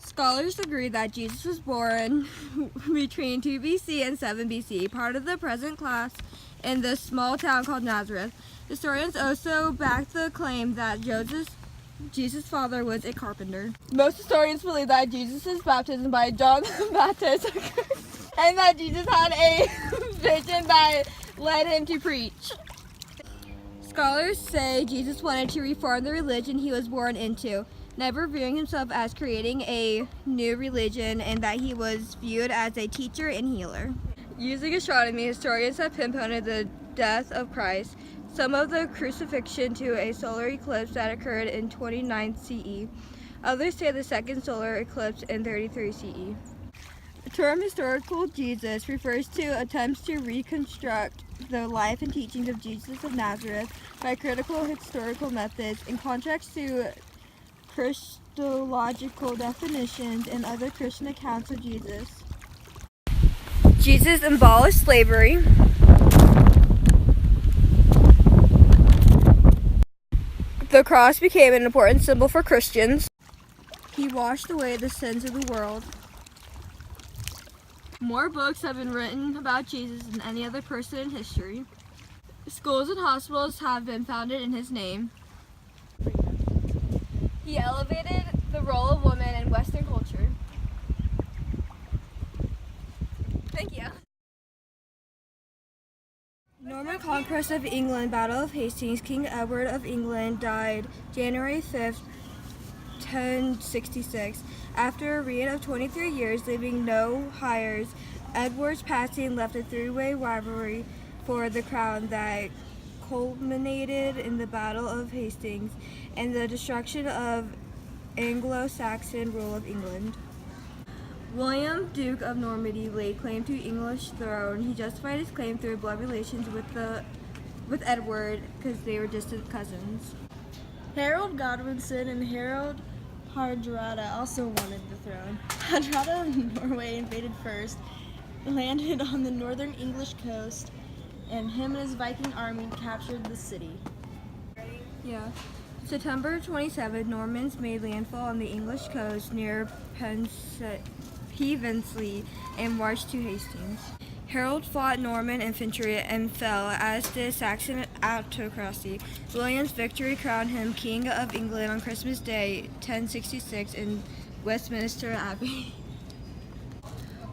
Scholars agree that Jesus was born between 2 BC and 7 BC, part of the present class in the small town called Nazareth. Historians also back the claim that Jesus' father was a carpenter. Most historians believe that Jesus' baptism by John the Baptist occurred, and that Jesus had a vision that led him to preach. Scholars say Jesus wanted to reform the religion he was born into, never viewing himself as creating a new religion, and that he was viewed as a teacher and healer. Using astronomy, historians have pinpointed the death of Christ, some of the crucifixion to a solar eclipse that occurred in 29 CE. Others say the second solar eclipse in 33 CE. The term historical Jesus refers to attempts to reconstruct the life and teachings of Jesus of Nazareth by critical historical methods, in contrast to Christological definitions and other Christian accounts of Jesus. Jesus abolished slavery. The cross became an important symbol for Christians. He washed away the sins of the world. More books have been written about Jesus than any other person in history. Schools and hospitals have been founded in his name. He elevated the role of women in Western culture. Thank you. Norman conquest of England, Battle of Hastings. King Edward of England died January 5th, 1066. After a reign of 23 years, leaving no heirs, Edward's passing left a three-way rivalry for the crown that culminated in the Battle of Hastings and the destruction of Anglo-Saxon rule of England. William, Duke of Normandy, laid claim to English throne. He justified his claim through blood relations with Edward because they were distant cousins. Harold Godwinson and Harold Hardrada also wanted the throne. Hardrada of Norway invaded first, landed on the northern English coast, and him and his Viking army captured the city. Yeah. September 27th, Normans made landfall on the English coast near Pevensey and marched to Hastings. Harold fought Norman infantry and fell, as did Saxon autocracy. William's victory crowned him King of England on Christmas Day, 1066, in Westminster Abbey.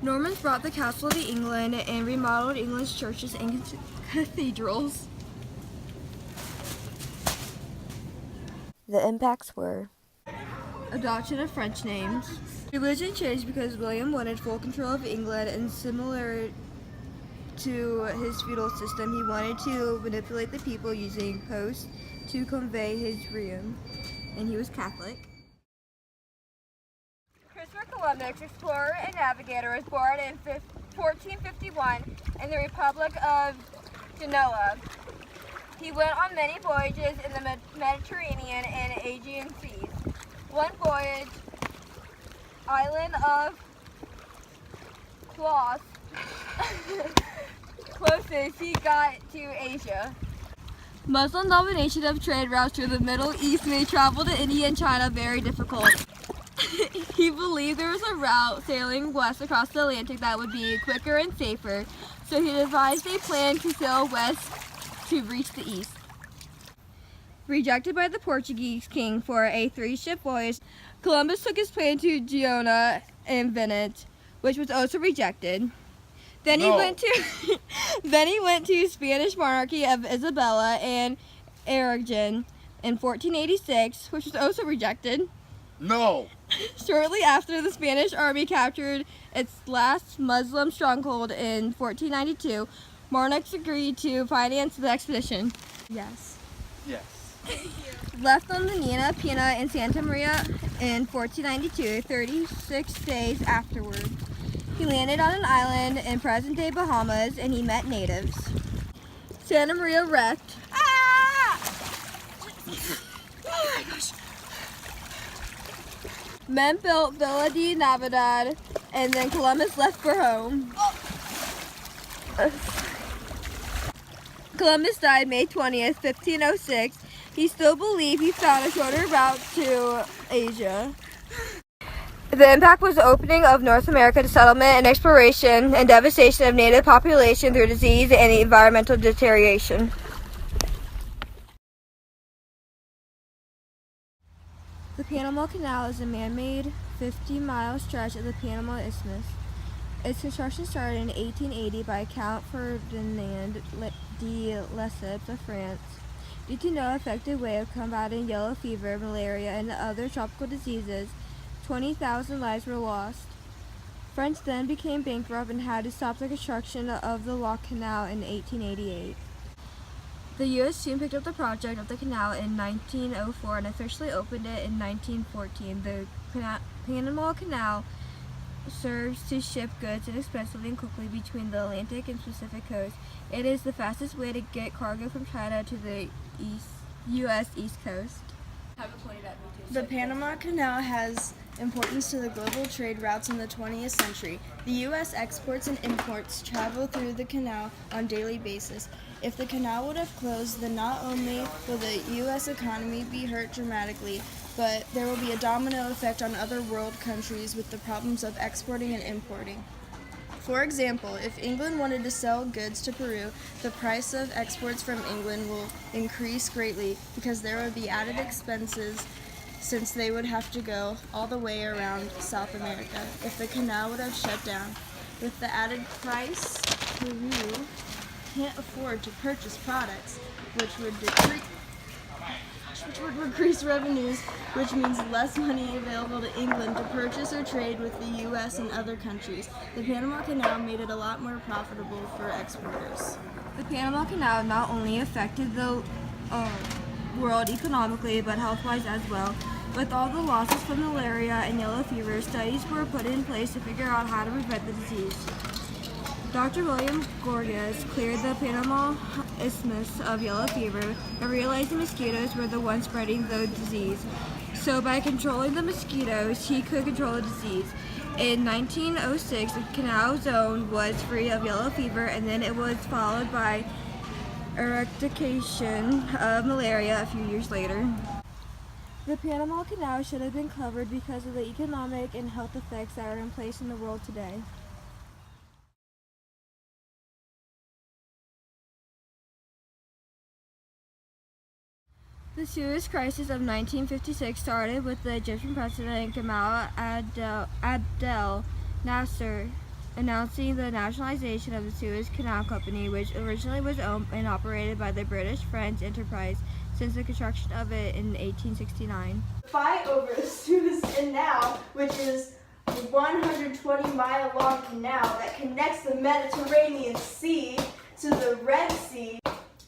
Normans brought the castle to England and remodeled English churches and cathedrals. The impacts were adoption of French names. Religion changed because William wanted full control of England, and similar to his feudal system, he wanted to manipulate the people using posts to convey his realm, and he was Catholic. Christopher Columbus, explorer and navigator, was born in 1451 in the Republic of Genoa. He went on many voyages in the Mediterranean and Aegean seas. One voyage, island of Kos, closest he got to Asia. Muslim domination of trade routes through the Middle East made travel to India and China very difficult. He believed there was a route sailing west across the Atlantic that would be quicker and safer, so he devised a plan to sail west to reach the east. Rejected by the Portuguese king for a 3-ship voyage, Columbus took his plan to Genoa and Venice, which was also rejected. Then he went to Spanish monarchy of Isabella and Aragon in 1486, which was also rejected. No. Shortly after, the Spanish army captured its last Muslim stronghold in 1492. Monarchs agreed to finance the expedition. Yes. Yes. Left on the Nina, Pina, and Santa Maria in 1492, 36 days afterward. He landed on an island in present-day Bahamas, and he met natives. Santa Maria wrecked. Ah! Oh my gosh. Men built Villa de Navidad, and then Columbus left for home. Columbus died May 20th, 1506. He still believed he found a shorter route to Asia. The impact was the opening of North America to settlement and exploration and devastation of native population through disease and environmental deterioration. The Panama Canal is a man-made 50-mile stretch of the Panama Isthmus. Its construction started in 1880 by Count Ferdinand de Lesseps of France. Due to no effective way of combating yellow fever, malaria, and other tropical diseases, 20,000 lives were lost. France then became bankrupt and had to stop the construction of the Lock Canal in 1888. The U.S. soon picked up the project of the canal in 1904 and officially opened it in 1914. The Panama Canal serves to ship goods inexpensively and quickly between the Atlantic and Pacific coasts. It is the fastest way to get cargo from China to the U.S. East Coast. The Panama Canal has importance to the global trade routes in the 20th century. The U.S. exports and imports travel through the canal on a daily basis. If the canal would have closed, then not only will the U.S. economy be hurt dramatically, but there will be a domino effect on other world countries with the problems of exporting and importing. For example, if England wanted to sell goods to Peru, the price of exports from England will increase greatly because there would be added expenses since they would have to go all the way around South America if the canal would have shut down. With the added price, Peru can't afford to purchase products, which would increase revenues, which means less money available to England to purchase or trade with the U.S. and other countries. The Panama Canal made it a lot more profitable for exporters. The Panama Canal not only affected the world economically, but health-wise as well. With all the losses from malaria and yellow fever, studies were put in place to figure out how to prevent the disease. Dr. William Gorgas cleared the Panama Isthmus of yellow fever and realized the mosquitoes were the ones spreading the disease. So by controlling the mosquitoes, he could control the disease. In 1906, the canal zone was free of yellow fever, and then it was followed by eradication of malaria a few years later. The Panama Canal should have been covered because of the economic and health effects that are in place in the world today. The Suez Crisis of 1956 started with the Egyptian president Gamal Abdel Nasser announcing the nationalization of the Suez Canal Company, which originally was owned and operated by the British-French enterprise since the construction of it in 1869. The fight over the Suez Canal, which is a 120-mile-long canal that connects the Mediterranean Sea to the Red Sea,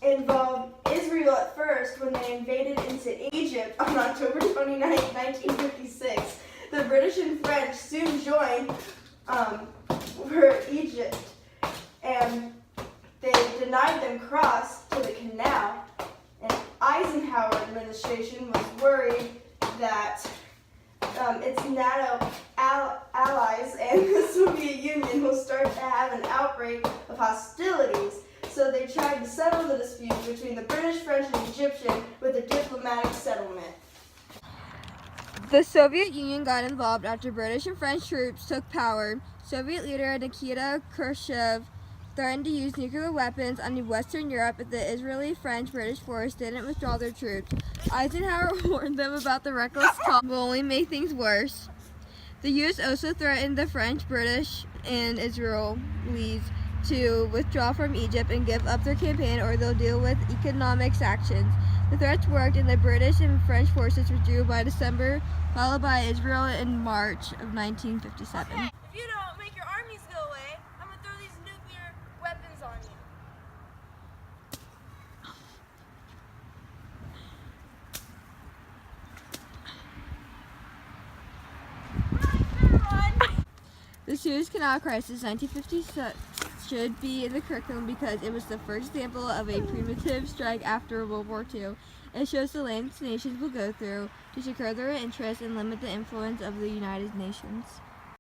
involved Israel at first when they invaded into Egypt on October 29, 1956. The British and French soon joined for Egypt, and they denied them cross to the canal. And Eisenhower administration was worried that its NATO allies and the Soviet Union will start to have an outbreak of hostilities. So they tried to settle the dispute between the British, French, and Egyptian with a diplomatic settlement. The Soviet Union got involved after British and French troops took power. Soviet leader Nikita Khrushchev threatened to use nuclear weapons on Western Europe if the Israeli, French, British force didn't withdraw their troops. Eisenhower warned them about the reckless talk will only make things worse. The U.S. also threatened the French, British, and Israelis to withdraw from Egypt and give up their campaign, or they'll deal with economic sanctions. The threats worked, and the British and French forces withdrew by December, followed by Israel in March of 1957. Okay, if you don't make your armies go away, I'm going to throw these nuclear weapons on you. The Suez Canal Crisis 1956 should be in the curriculum because it was the first example of a primitive strike after World War II. It shows the lengths nations will go through to secure their interests and limit the influence of the United Nations.